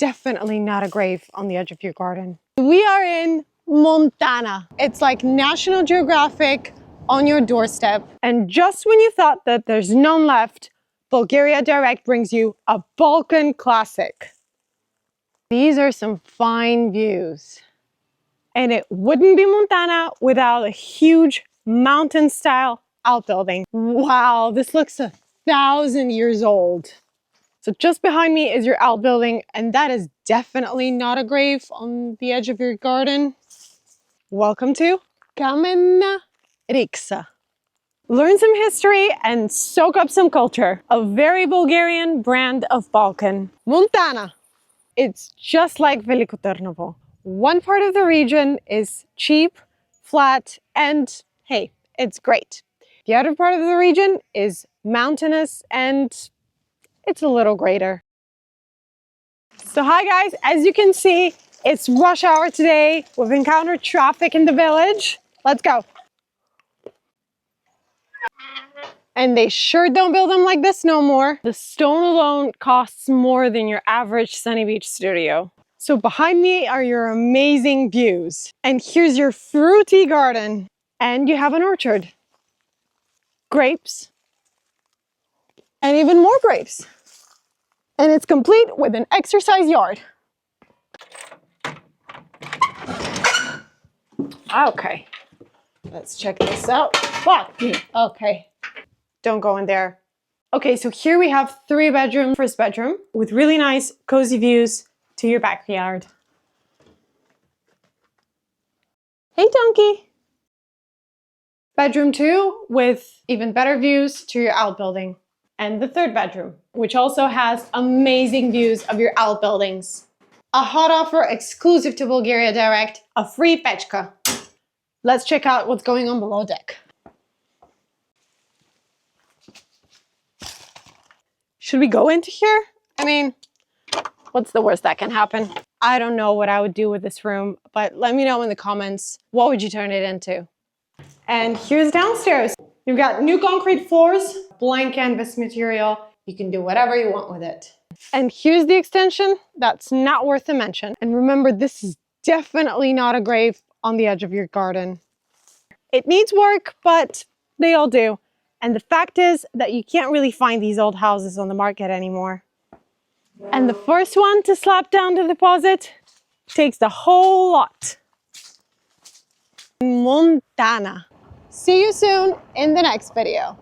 definitely not a grave on the edge of your garden. We are in Montana. It's like National Geographic on your doorstep. And just when you thought that there's none left, Bulgariadirect brings you a Balkan classic. These are some fine views. And it wouldn't be Montana without a huge mountain-style outbuilding. Wow, this looks 1,000 years old. So just behind me is your outbuilding, and that is definitely not a grave on the edge of your garden. Welcome to Kamenna Riksa. Learn some history and soak up some culture. A very Bulgarian brand of Balkan. Montana. It's just like Veliko Trnovo. One part of the region is cheap, flat, and hey, it's great. The other part of the region is mountainous and it's a little greater. So hi guys, as you can see, it's rush hour today. We've encountered traffic in the village. Let's go. And they sure don't build them like this no more. The stone alone costs more than your average sunny beach studio. So behind me are your amazing views. And here's your fruity garden. And you have an orchard. Grapes. And even more grapes. And it's complete with an exercise yard. Okay, let's check this out. Fuck me. Okay, don't go in there. Okay, so here we have 3-bedroom, first bedroom with really nice cozy views to your backyard. Hey donkey. Bedroom 2 with even better views to your outbuilding. And the 3rd bedroom, which also has amazing views of your outbuildings. A hot offer exclusive to Bulgariadirect, a free pechka. Let's check out what's going on below deck. Should we go into here? I mean, what's the worst that can happen? I don't know what I would do with this room, but let me know in the comments, what would you turn it into? And here's downstairs. You've got new concrete floors, blank canvas material. You can do whatever you want with it. And here's the extension. That's not worth a mention. And remember, this is definitely not a grave on the edge of your garden. It needs work, but they all do. And the fact is that you can't really find these old houses on the market anymore. And the first one to slap down the deposit takes the whole lot. Montana. See you soon in the next video.